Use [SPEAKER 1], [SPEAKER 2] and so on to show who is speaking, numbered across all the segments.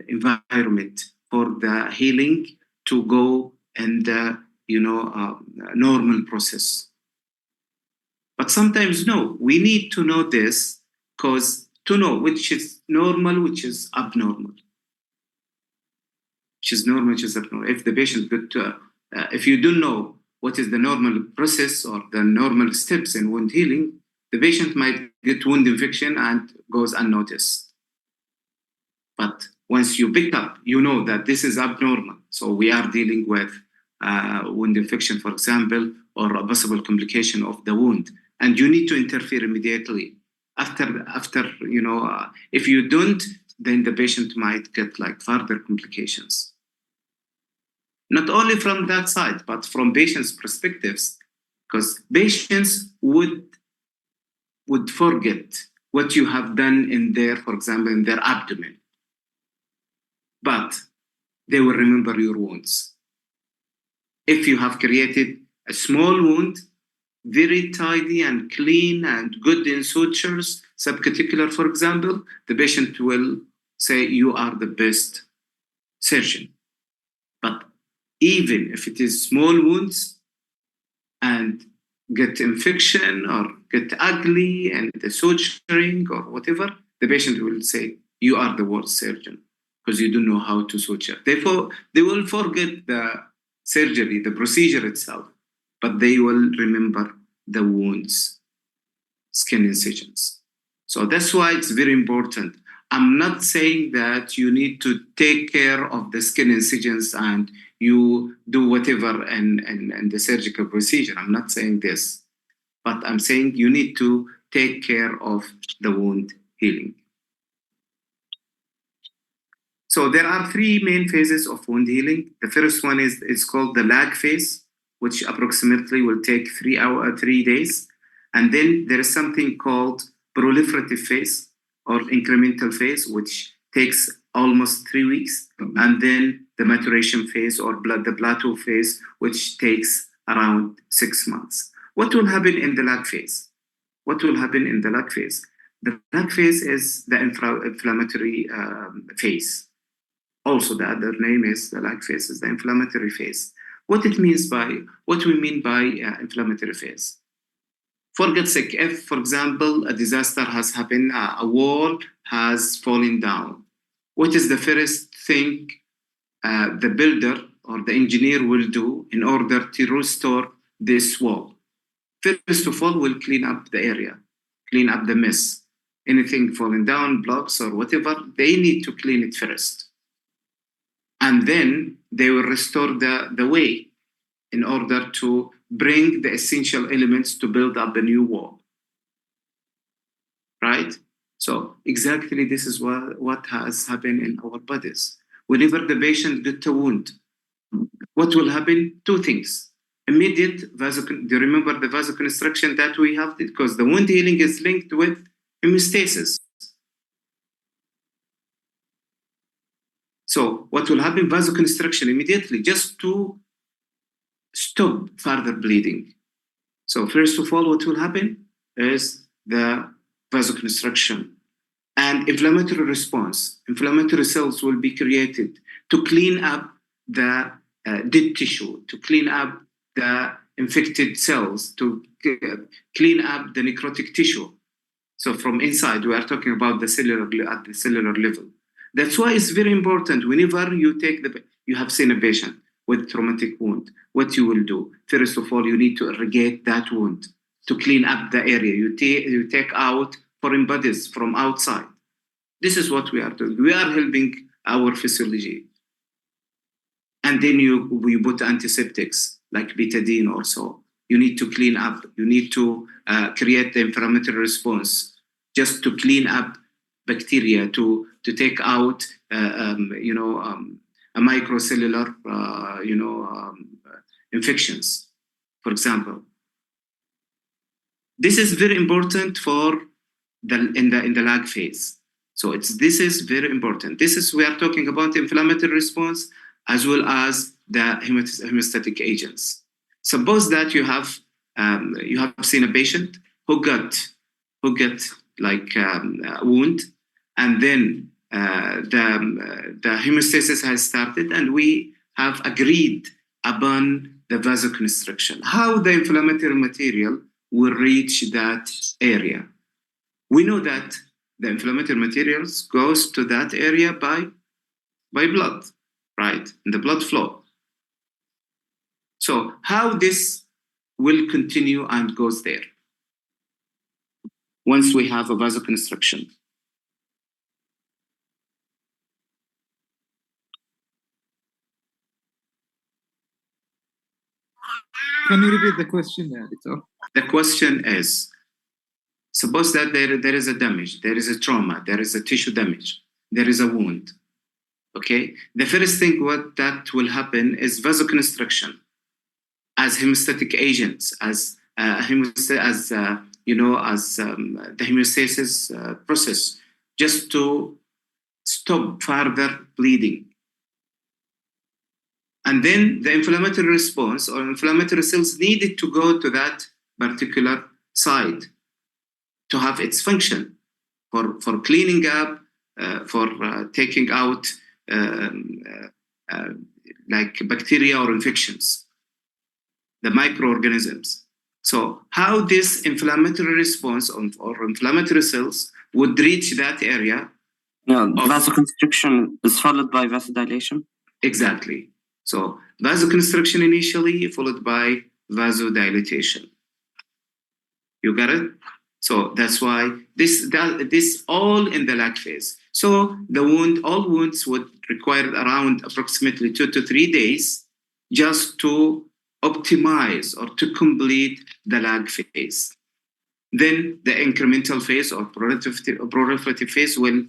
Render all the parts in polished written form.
[SPEAKER 1] environment for the healing to go in the normal process. But sometimes no, we need to know this, because to know which is normal, which is abnormal. Which is normal, which is abnormal. If the patient if you don't know what is the normal process or the normal steps in wound healing, the patient might get wound infection and goes unnoticed. But once you pick up, you know that this is abnormal. So we are dealing with wound infection, for example, or a possible complication of the wound, and you need to interfere immediately. After if you don't, then the patient might get like further complications. Not only from that side, but from patients' perspectives, because patients would forget what you have done in their, for example, in their abdomen, but they will remember your wounds. If you have created a small wound, very tidy and clean and good in sutures, subcuticular, for example, the patient will say you are the best surgeon. But even if it is small wounds and get infection or get ugly and the suturing or whatever, the patient will say you are the worst surgeon because you don't know how to suture. Therefore, they will forget the surgery, the procedure itself, but they will remember the wounds, skin incisions. So that's why it's very important. I'm not saying that you need to take care of the skin incisions and you do whatever in the surgical procedure. I'm not saying this, but I'm saying you need to take care of the wound healing. So there are three main phases of wound healing. The first one is called the lag phase, which approximately will take 3 days. And then there is something called proliferative phase or incremental phase, which takes almost 3 weeks. And then the maturation phase or the plateau phase, which takes around 6 months. What will happen in the lag phase? What will happen in the lag phase? The lag phase is the inflammatory phase. Also, the other name is the lag phase, is the inflammatory phase. What we mean by inflammatory phase? For God's sake, if, for example, a disaster has happened, a wall has fallen down, what is the first thing the builder or the engineer will do in order to restore this wall? First of all, we'll clean up the area, clean up the mess. Anything falling down, blocks or whatever, they need to clean it first. And then they will restore the way in order to bring the essential elements to build up a new wall. Right? So exactly this is what has happened in our bodies. Whenever the patient gets a wound, what will happen? Two things. Immediate do you remember the vasoconstriction that we have? Because the wound healing is linked with hemostasis. So what will happen? Vasoconstriction immediately, just to stop further bleeding. So first of all, what will happen is the vasoconstriction and inflammatory response. Inflammatory cells will be created to clean up the dead tissue, to clean up the infected cells, to clean up the necrotic tissue. So from inside, we are talking about at the cellular level. That's why it's very important whenever you have seen a patient with traumatic wound, what you will do. First of all, you need to irrigate that wound to clean up the area. You take out foreign bodies from outside. This is what we are doing. We are helping our physiology. And then we put antiseptics like betadine or so. You need to clean up. You need to create the inflammatory response just to clean up bacteria, to take out a microcellular infections, for example. This is very important for in the lag phase. So this is very important. We are talking about inflammatory response as well as the hemostatic agents. Suppose that you have seen a patient who got like a wound, and then the hemostasis has started, and we have agreed upon the vasoconstriction, how the inflammatory material will reach that area. We know that the inflammatory materials goes to that area by blood, right? In the blood flow. So how this will continue and goes there once we have a vasoconstriction.
[SPEAKER 2] Can you repeat the question, Doctor?
[SPEAKER 1] The question is, suppose that there is a damage, there is a trauma, there is a tissue damage, there is a wound. Okay, the first thing what that will happen is vasoconstriction as hemostatic agents, as the hemostasis process, just to stop further bleeding. And then the inflammatory response or inflammatory cells needed to go to that particular site to have its function for cleaning up, for taking out like bacteria or infections, the microorganisms. So how this inflammatory response or inflammatory cells would reach that area?
[SPEAKER 3] Yeah, vasoconstriction is followed by vasodilation.
[SPEAKER 1] Exactly. So vasoconstriction initially, followed by vasodilatation. You got it? So that's why this all in the lag phase. So all wounds would require around approximately 2 to 3 days just to optimize or to complete the lag phase. Then the incremental phase or proliferative phase will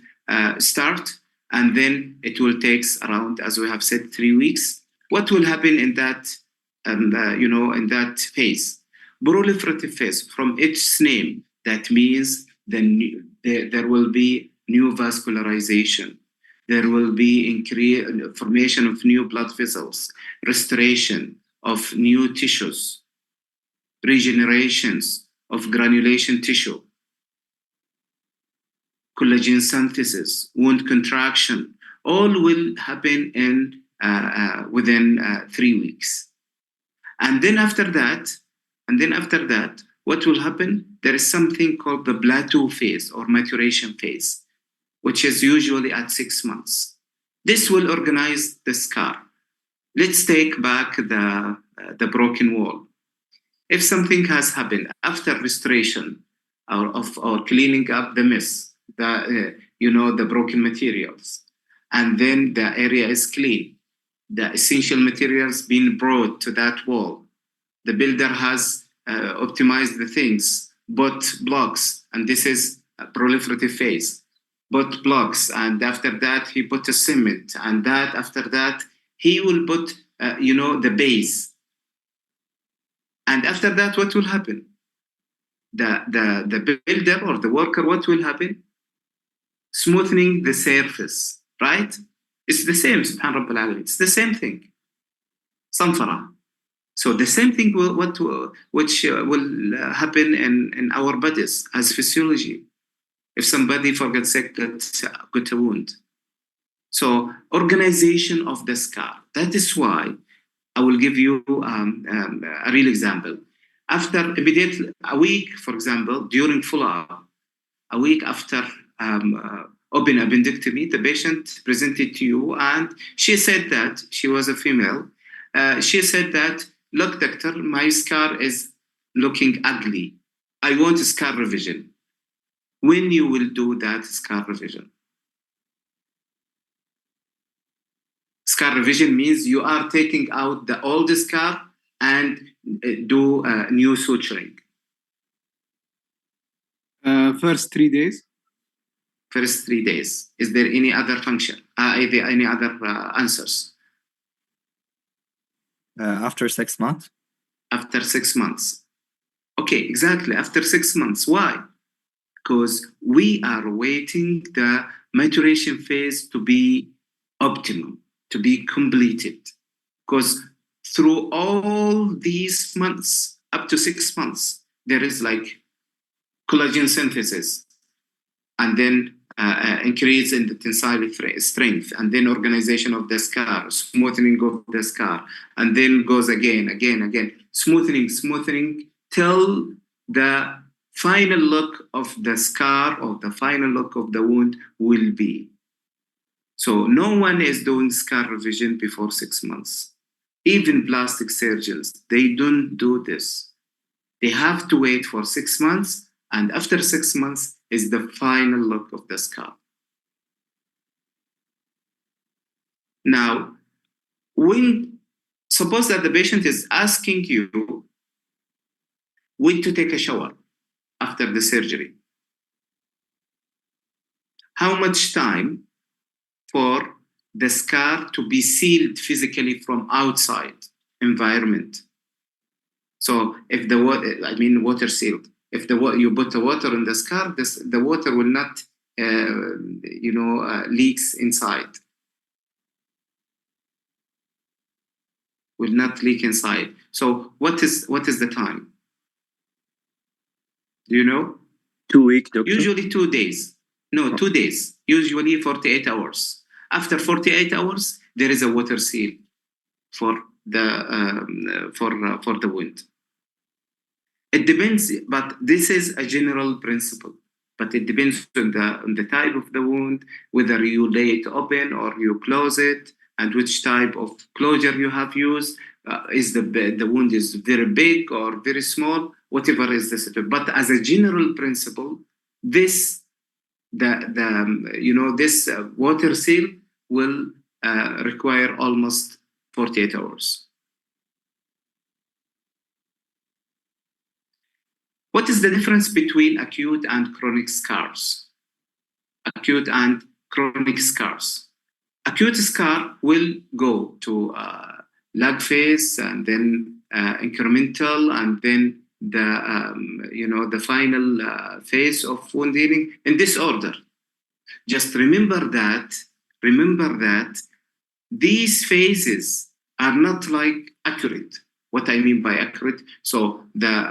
[SPEAKER 1] start, and then it will take around, as we have said, 3 weeks. What will happen in that, in that phase? Proliferative phase, from its name, that means there will be new vascularization. There will be formation of new blood vessels, restoration of new tissues, regenerations of granulation tissue, collagen synthesis, wound contraction, all will happen within 3 weeks. And then after that, what will happen? There is something called the plateau phase or maturation phase, which is usually at 6 months. This will organize the scar. Let's take back the broken wall. If something has happened after restoration or cleaning up the mess, the broken materials, and then the area is clean, the essential materials being brought to that wall, the builder has optimized the things, bought blocks, and this is a proliferative phase, bought blocks, and after that he put a cement, and after that he will put the base. And after that, what will happen? The builder or the worker, what will happen? Smoothing the surface, right? It's the same, subhan Rabbil Alamin. It's the same thing. Samfara. So the same thing which will happen in our bodies as physiology. If somebody, for God's sake, got a wound. So organization of the scar. That is why I will give you a real example. After immediately a week, for example, during follow-up, a week after open appendectomy, the patient presented to you, and she said that she was a female. She said that, look, doctor, my scar is looking ugly. I want a scar revision. When you will do that scar revision? Scar revision means you are taking out the old scar and do new suturing.
[SPEAKER 2] First 3 days.
[SPEAKER 1] First 3 days. Is there any other function? Is there any other answers?
[SPEAKER 2] After 6 months.
[SPEAKER 1] After 6 months. Okay, exactly. After 6 months. Why? Because we are waiting the maturation phase to be optimum, to be completed. Because through all these months, up to 6 months, there is like collagen synthesis, and then increase in the tensile strength, and then organization of the scar, smoothing of the scar, and then goes again, smoothing till the final look of the scar or the final look of the wound will be. So no one is doing scar revision before 6 months. Even plastic surgeons, they don't do this. They have to wait for 6 months, and after 6 months is the final look of the scar. Now, suppose that the patient is asking you when to take a shower after the surgery. How much time for the scar to be sealed physically from outside environment? So if the water, water sealed. If you put the water in the scar, the water will not, leaks inside. Will not leak inside. So what is the time? Do you know?
[SPEAKER 3] 2 weeks, doctor.
[SPEAKER 1] Usually 2 days. No, 2 days. Usually 48 hours. After 48 hours, there is a water seal for the wound. It depends, but this is a general principle. But it depends on the type of the wound, whether you lay it open or you close it, and which type of closure you have used. Is the wound is very big or very small, whatever is the setup. But as a general principle, this water seal will require almost 48 hours. What is the difference between acute and chronic scars? Acute and chronic scars. Acute scar will go to lag phase, and then incremental, and then the final phase of wound healing in this order. Just remember that these phases are not like accurate. What I mean by accurate, so the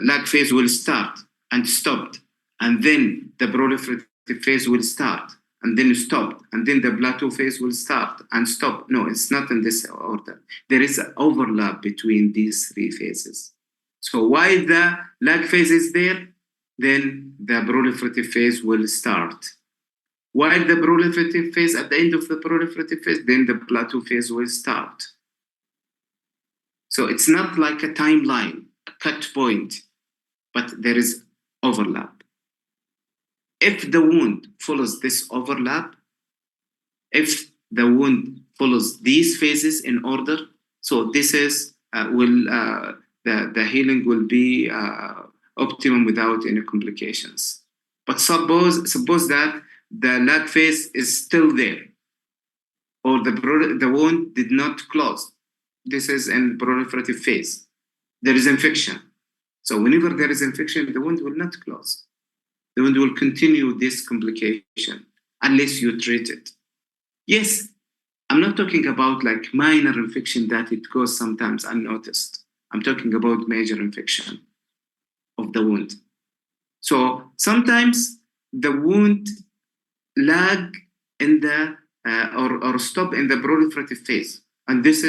[SPEAKER 1] lag phase will start and stop, and then the proliferative phase will start and then stop, and then the plateau phase will start and stop. No, it's not in this order. There is an overlap between these 3 phases. So while the lag phase is there, then the proliferative phase will start. While the proliferative phase, at the end of the proliferative phase, then the plateau phase will start. So it's not like a timeline, a cut point, but there is overlap. If the wound follows this overlap, if the wound follows these phases in order, so this is the healing will be optimum without any complications. But suppose that the lag phase is still there, or the wound did not close. This is in proliferative phase. There is infection. So whenever there is infection, the wound will not close. The wound will continue this complication unless you treat it. Yes, I'm not talking about like minor infection that it goes sometimes unnoticed. I'm talking about major infection of the wound. So sometimes the wound lag in the or stop in the proliferative phase, and this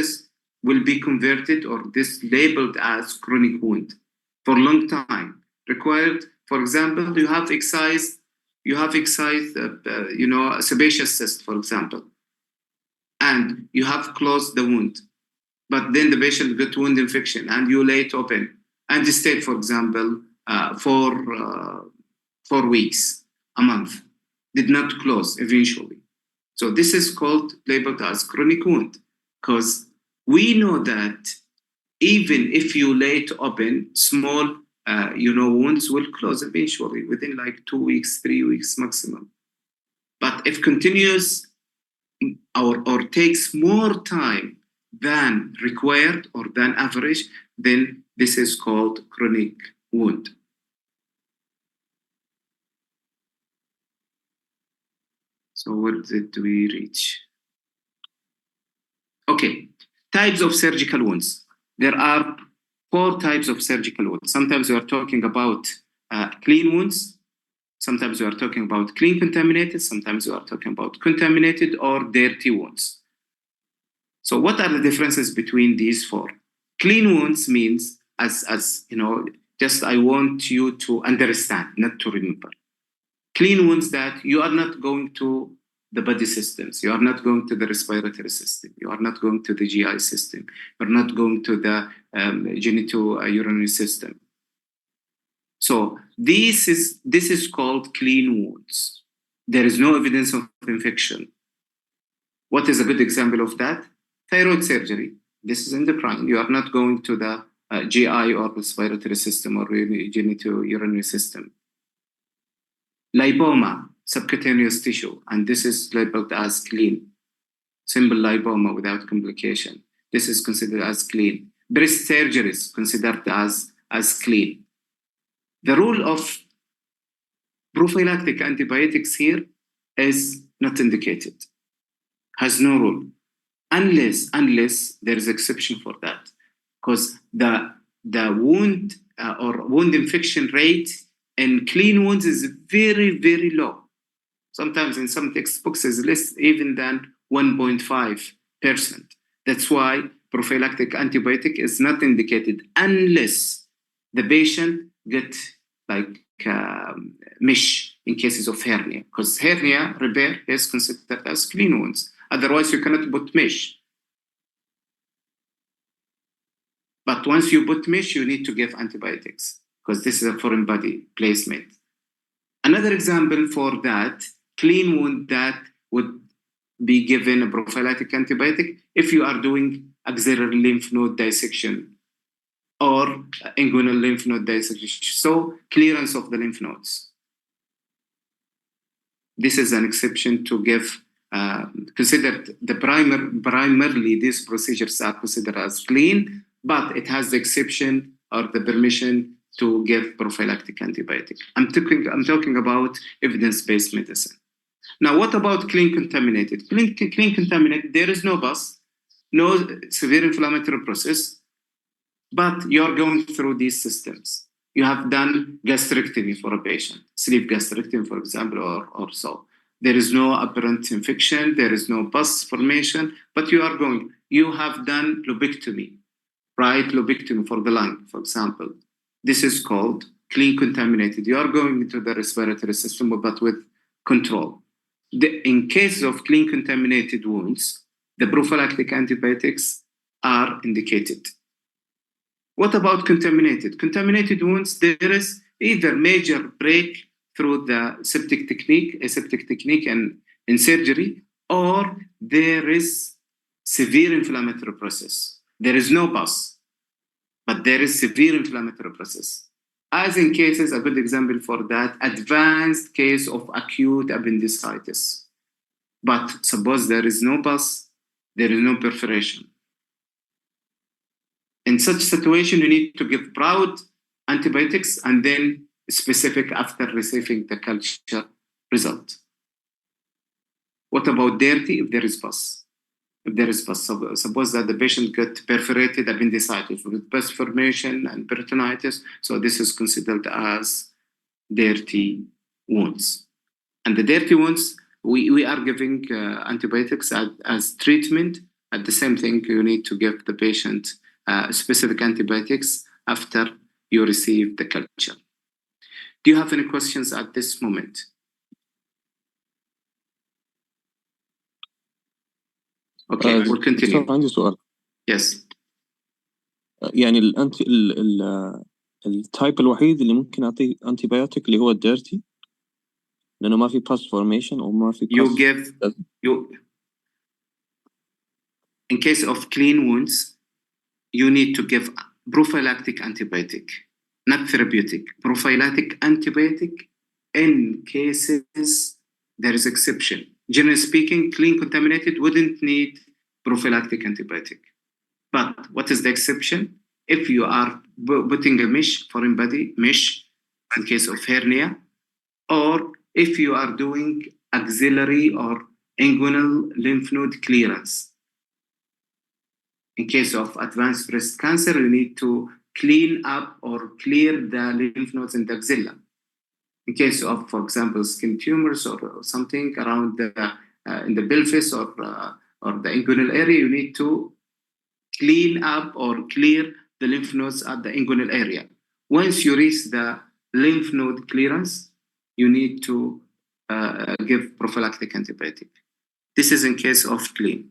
[SPEAKER 1] will be converted, or this labeled as chronic wound for a long time. Required, for example, you have excised a sebaceous cyst, for example, and you have closed the wound, but then the patient got wound infection, and you lay it open, and it stayed, for example, for 4 weeks, a month, did not close eventually. So this is labeled as chronic wound, because we know that even if you lay it open, small wounds will close eventually within like 2 weeks, 3 weeks maximum. But if continuous or takes more time than required or than average, then this is called chronic wound. So where did we reach? Okay, types of surgical wounds. There are 4 types of surgical wounds. Sometimes we are talking about clean wounds. Sometimes we are talking about clean contaminated, sometimes we are talking about contaminated or dirty wounds. So what are the differences between these four? Clean wounds means, as you know, just I want you to understand, not to remember. Clean wounds that you are not going to the body systems, you are not going to the respiratory system, you are not going to the GI system, you're not going to the genitourinary system. So this is called clean wounds. There is no evidence of infection. What is a good example of that? Thyroid surgery. This is endocrine. You are not going to the GI or respiratory system or genitourinary system. Lipoma, subcutaneous tissue, and this is labeled as clean. Simple lipoma without complication. This is considered as clean. Breast surgery is considered as clean. The rule of prophylactic antibiotics here is not indicated, has no rule, unless there is exception for that, because the wound or wound infection rate in clean wounds is very, very low. Sometimes in some textbooks is less even than 1.5%. That's why prophylactic antibiotic is not indicated unless the patient get like mesh in cases of hernia, because hernia repair is considered as clean wounds. Otherwise, you cannot put mesh. But once you put mesh, you need to give antibiotics, because this is a foreign body placement. Another example for that, clean wound that would be given a prophylactic antibiotic if you are doing axillary lymph node dissection or inguinal lymph node dissection, so clearance of the lymph nodes. This is an exception to give, considered the primarily these procedures are considered as clean, but it has the exception or the permission to give prophylactic antibiotic. I'm talking about evidence-based medicine. Now, what about clean contaminated? Clean contaminated, there is no pus, no severe inflammatory process, but you're going through these systems. You have done gastrectomy for a patient, sleeve gastrectomy, for example, or so. There is no apparent infection, there is no pus formation, but you have done lobectomy, right? Lobectomy for the lung, for example. This is called clean contaminated. You are going into the respiratory system, but with control. In case of clean contaminated wounds, the prophylactic antibiotics are indicated. What about contaminated? Contaminated wounds, there is either major break through the aseptic technique and in surgery, or there is severe inflammatory process. There is no pus, but there is severe inflammatory process. As in cases, a good example for that, advanced case of acute appendicitis. But suppose there is no pus, there is no perforation. In such situation, you need to give broad antibiotics and then specific after receiving the culture result. What about dirty if there is pus? If there is pus, suppose that the patient got perforated appendicitis with pus formation and peritonitis, so this is considered as dirty wounds. And the dirty wounds, we are giving antibiotics as treatment. At the same thing, you need to give the patient specific antibiotics after you receive the culture. Do you have any questions at this moment? Okay, we'll continue.
[SPEAKER 4] دكتور عندي سؤال.
[SPEAKER 1] Yes.
[SPEAKER 4] يعني التايب الوحيد اللي ممكن اعطيه انتي بايوتيك اللي هو الديرتي، لانه ما في باس فورميشن او ما في
[SPEAKER 1] You give in case of clean wounds, you need to give prophylactic antibiotic, not therapeutic. Prophylactic antibiotic in cases there is exception. Generally speaking, clean contaminated wouldn't need prophylactic antibiotic. But what is the exception? If you are putting a mesh, foreign body mesh, in case of hernia, or if you are doing axillary or inguinal lymph node clearance. In case of advanced breast cancer, you need to clean up or clear the lymph nodes in the axilla. In case of, for example, skin tumors or something around the in the pelvis or the inguinal area, you need to clean up or clear the lymph nodes at the inguinal area. Once you reach the lymph node clearance, you need to give prophylactic antibiotic. This is in case of clean.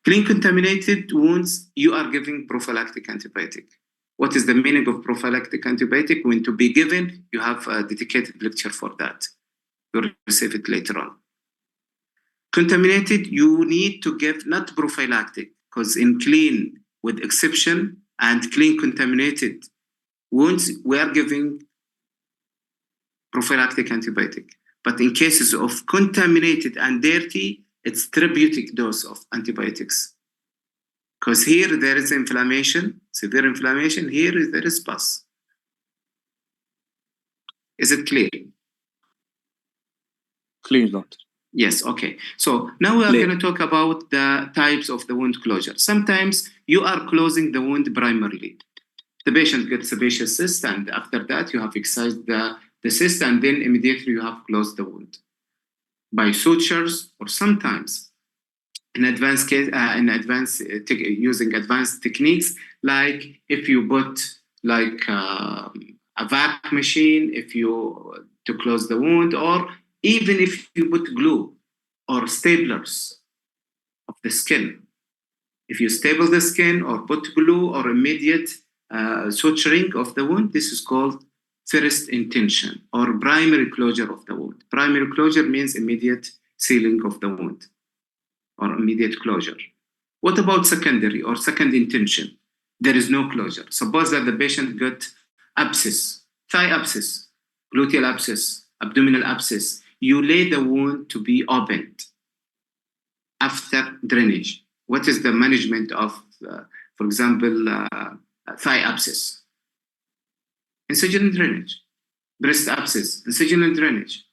[SPEAKER 1] Clean contaminated wounds, you are giving prophylactic antibiotic. What is the meaning of prophylactic antibiotic? When to be given, you have a dedicated lecture for that. You'll receive it later on. Contaminated, you need to give not prophylactic, because in clean with exception and clean contaminated wounds, we are giving prophylactic antibiotic. But in cases of contaminated and dirty, it's therapeutic dose of antibiotics. Because here there is inflammation, severe inflammation, here there is pus. Is it clear?
[SPEAKER 4] Clear, doctor.
[SPEAKER 1] Yes, okay. So now we are going to talk about the types of the wound closure. Sometimes you are closing the wound primarily. The patient gets a sebaceous cyst, and after that you have excised the cyst, and then immediately you have closed the wound by sutures, or sometimes in advanced case, using advanced techniques, like if you put like a vac machine, to close the wound, or even if you put glue or staplers of the skin. If you staple the skin or put glue or immediate suturing of the wound, this is called first intention or primary closure of the wound. Primary closure means immediate sealing of the wound or immediate closure. What about secondary or second intention? There is no closure. Suppose that the patient got abscess, thigh abscess, gluteal abscess, abdominal abscess. You lay the wound to be opened after drainage. What is the management of, for example, thigh abscess? Incisional drainage. Breast abscess, incisional drainage.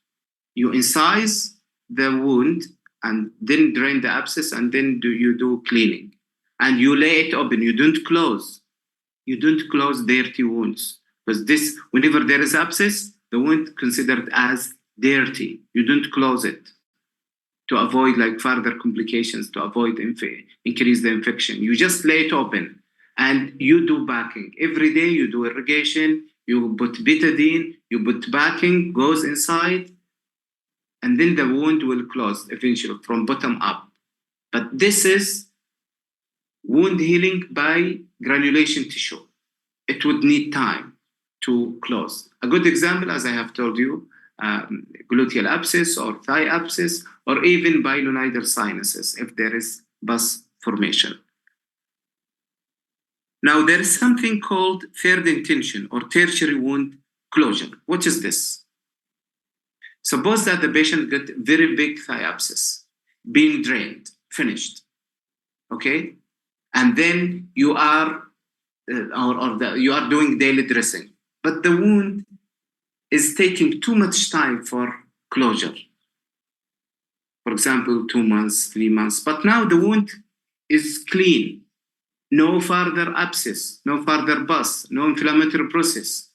[SPEAKER 1] You incise the wound and then drain the abscess, and then you do cleaning. And you lay it open. You don't close. You don't close dirty wounds. Because this, whenever there is abscess, the wound considered as dirty. You don't close it to avoid like further complications, to avoid increase the infection. You just lay it open and you do backing. Every day you do irrigation, you put betadine, you put backing, goes inside, and then the wound will close eventually from bottom up. But this is wound healing by granulation tissue. It would need time to close. A good example, as I have told you, gluteal abscess or thigh abscess, or even bilonidal sinuses if there is pus formation. Now there is something called third intention or tertiary wound closure. What is this? Suppose that the patient got very big thigh abscess, being drained, finished, okay? And then you are, you are doing daily dressing, but the wound is taking too much time for closure. For example, 2 months, 3 months, but now the wound is clean. No further abscess, no further pus, no inflammatory process.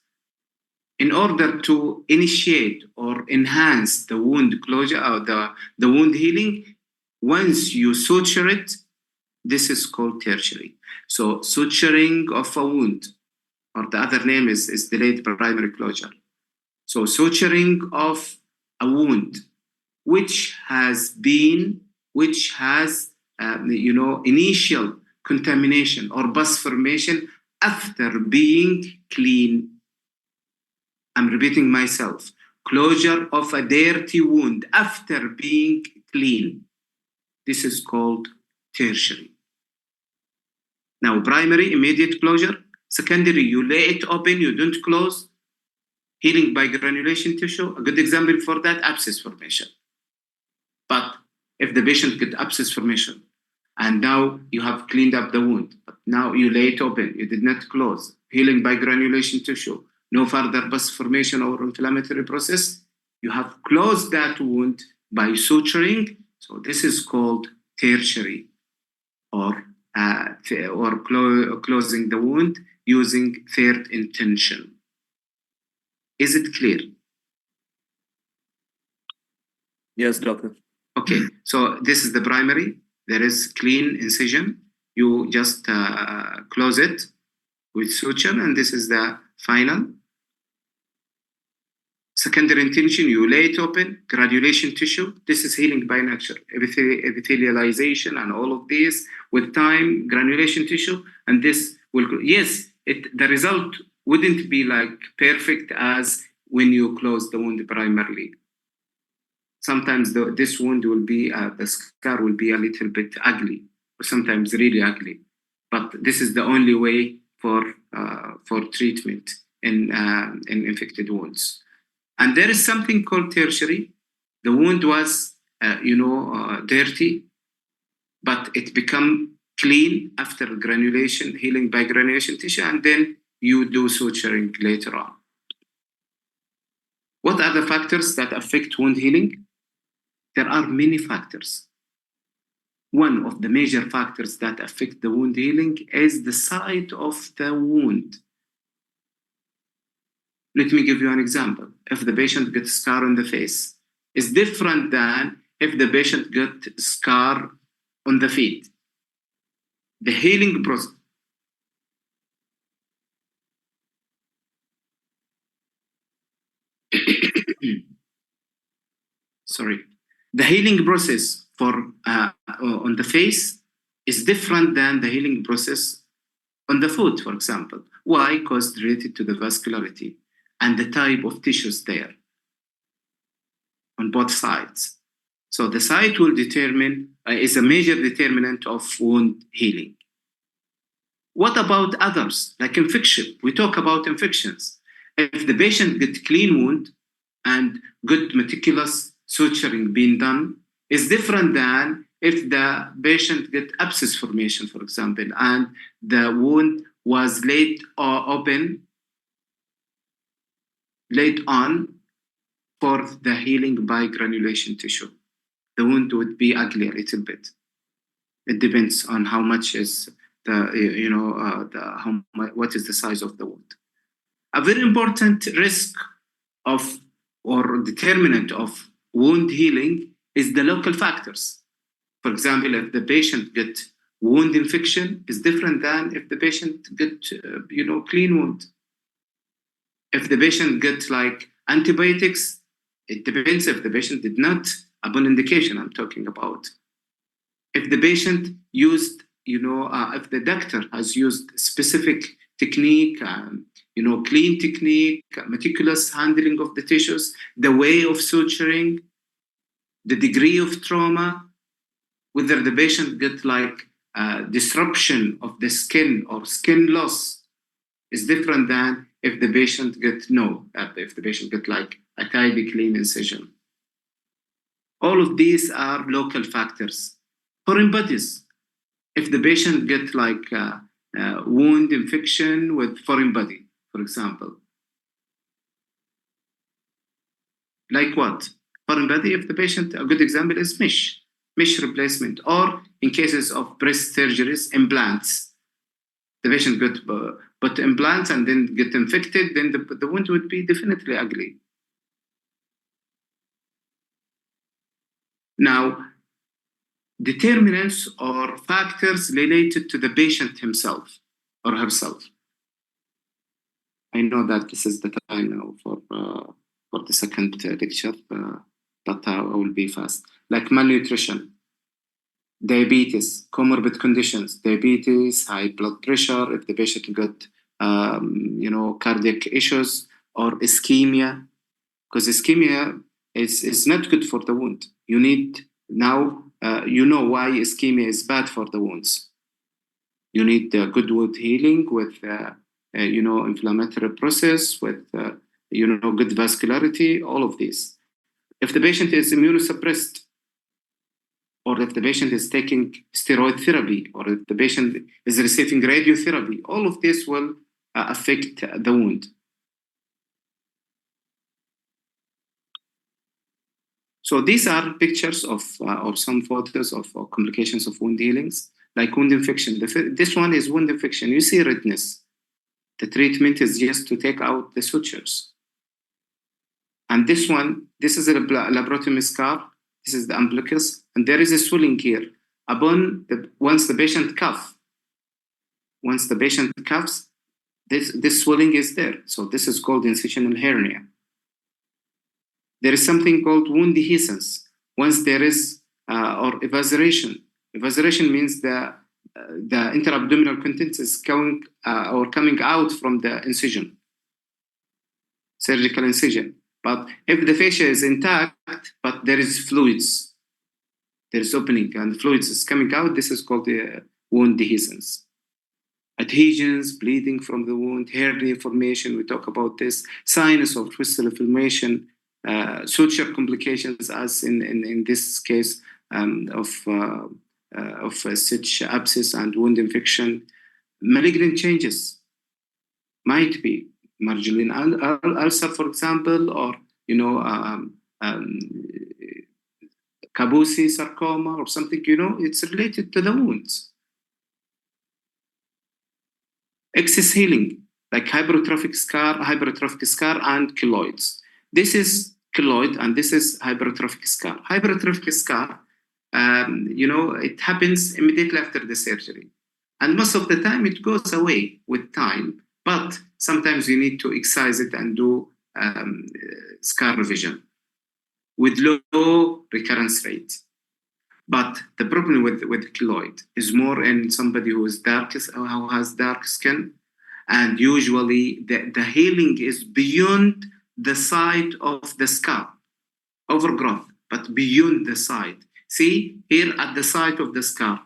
[SPEAKER 1] In order to initiate or enhance the wound closure or the wound healing, once you suture it, this is called tertiary. So suturing of a wound, or the other name is delayed primary closure. So suturing of a wound which has initial contamination or pus formation after being clean. I'm repeating myself. Closure of a dirty wound after being clean. This is called tertiary. Now, primary, immediate closure. Secondary, you lay it open, you don't close. Healing by granulation tissue. A good example for that, abscess formation. But if the patient got abscess formation, and now you have cleaned up the wound, but now you lay it open, you did not close. Healing by granulation tissue. No further pus formation or inflammatory process. You have closed that wound by suturing. So this is called tertiary, or closing the wound using third intention. Is it clear?
[SPEAKER 5] Yes, doctor.
[SPEAKER 1] Okay, so this is the primary. There is clean incision. You just close it with suture, and this is the final. Secondary intention, you lay it open, granulation tissue. This is healing by nature, epithelialization and all of these. With time, granulation tissue, and this will, yes, the result wouldn't be like perfect as when you close the wound primarily. Sometimes this wound will be, the scar will be a little bit ugly, or sometimes really ugly. But this is the only way for treatment in infected wounds. And there is something called tertiary. The wound was, dirty, but it become clean after granulation, healing by granulation tissue, and then you do suturing later on. What are the factors that affect wound healing? There are many factors. One of the major factors that affect the wound healing is the site of the wound. Let me give you an example. If the patient gets scar on the face, it's different than if the patient got scar on the feet. The healing process. Sorry. The healing process for on the face is different than the healing process on the foot, for example. Why? Because it's related to the vascularity and the type of tissues there on both sides. So the site will determine, is a major determinant of wound healing. What about others, like infection? We talk about infections. If the patient gets clean wound and good meticulous suturing being done, is different than if the patient get abscess formation, for example, and the wound was laid on for the healing by granulation tissue. The wound would be ugly a little bit. It depends on how much is what is the size of the wound. A very important risk of or determinant of wound healing is the local factors. For example, if the patient get wound infection, is different than if the patient get clean wound. If the patient gets like antibiotics, it depends if the patient did not, upon indication I'm talking about. If the patient used, if the doctor has used specific technique, clean technique, meticulous handling of the tissues, the way of suturing, the degree of trauma, whether the patient get like disruption of the skin or skin loss is different than if the patient get if the patient get like a tidy clean incision. All of these are local factors. Foreign bodies, if the patient get like wound infection with foreign body, for example. Like what? Foreign body, if the patient, a good example is mesh replacement, or in cases of breast surgeries, implants. The patient got put implants and then get infected, then the wound would be definitely ugly. Now, determinants or factors related to the patient himself or herself. I know that this is the time now for the second lecture, but I will be fast. Like malnutrition, diabetes, comorbid conditions, diabetes, high blood pressure, if the patient got cardiac issues, or ischemia, because ischemia is not good for the wound. You need now, why ischemia is bad for the wounds. You need good wound healing with, inflammatory process, with, good vascularity, all of these. If the patient is immunosuppressed, or if the patient is taking steroid therapy, or if the patient is receiving radiotherapy, all of this will affect the wound. So these are pictures of, or some photos of complications of wound healings, like wound infection. This one is wound infection. You see redness. The treatment is just to take out the sutures. And this one, this is a laparotomy scar. This is the umbilicus, and there is a swelling here. Once the patient coughs, this swelling is there. So this is called incisional hernia. There is something called wound dehiscence. Once there is or evacuation. Evacuation means the interabdominal contents is coming out from the incision, surgical incision. But if the fascia is intact, but there is fluids, there is opening and fluids is coming out, this is called the wound dehiscence. Adhesions, bleeding from the wound, hernia formation, we talk about this, sinus or twistal inflammation, suture complications, as in this case of stitch abscess and wound infection. Malignant changes might be marginal ulcer, for example, or Kabusi sarcoma or something. It's related to the wounds. Excess healing, like hypertrophic scar, and keloids. This is keloid and this is hypertrophic scar. Hypertrophic scar, it happens immediately after the surgery. And most of the time it goes away with time, but sometimes you need to excise it and do scar revision with low recurrence rate. But the problem with keloid is more in somebody who has dark skin, and usually the healing is beyond the site of the scar, overgrowth, but beyond the site. See, here at the site of the scar,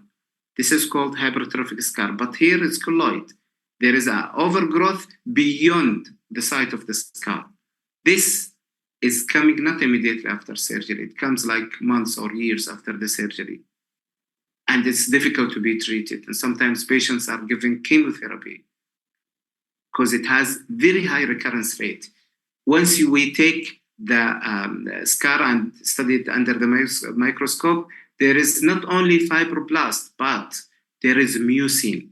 [SPEAKER 1] this is called hypertrophic scar, but here it's keloid. There is an overgrowth beyond the site of the scar. This is coming not immediately after surgery. It comes like months or years after the surgery. And it's difficult to be treated. And sometimes patients are given chemotherapy because it has very high recurrence rate. Once we take the scar and study it under the microscope, there is not only fibroblast, but there is mucin.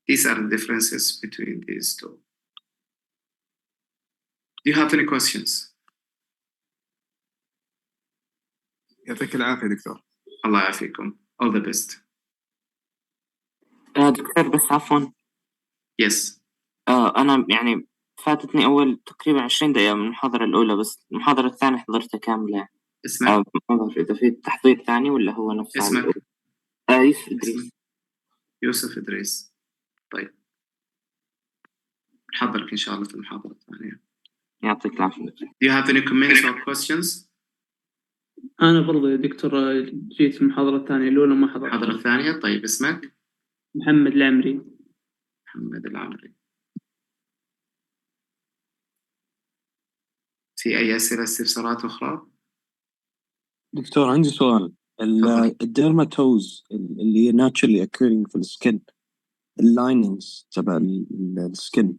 [SPEAKER 1] These are the differences between these two. Do you have any questions?
[SPEAKER 2] يعطيك العافية دكتور.
[SPEAKER 1] الله يعافيكم. All the best.
[SPEAKER 3] دكتور بس عفوا.
[SPEAKER 1] Yes.
[SPEAKER 3] أنا يعني فاتتني أول تقريبا 20 دقيقة من المحاضرة الأولى، بس المحاضرة الثانية حضرتها كاملة.
[SPEAKER 1] اسمك؟
[SPEAKER 3] ما بعرف إذا في تحضير ثاني ولا هو نفس
[SPEAKER 1] اسمك؟
[SPEAKER 3] يوسف إدريس.
[SPEAKER 1] يوسف إدريس. طيب. نحضرك إن شاء الله في المحاضرة الثانية.
[SPEAKER 3] يعطيك العافية.
[SPEAKER 1] Do you have any comments or questions?
[SPEAKER 5] أنا برضه يا دكتور جيت المحاضرة الثانية، الأولى ما حضرت.
[SPEAKER 1] المحاضرة الثانية. طيب اسمك؟
[SPEAKER 5] محمد العمري.
[SPEAKER 1] محمد العمري. في أي أسئلة استفسارات أخرى؟
[SPEAKER 4] دكتور عندي سؤال. الديرماتوز اللي هي naturally occurring في السكن، اللايننجز تبع السكن،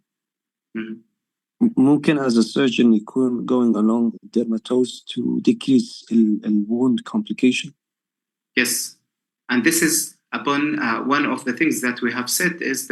[SPEAKER 4] ممكن as a surgeon يكون going along the dermatose to decrease the wound complication?
[SPEAKER 1] Yes, and this is upon one of the things that we have said is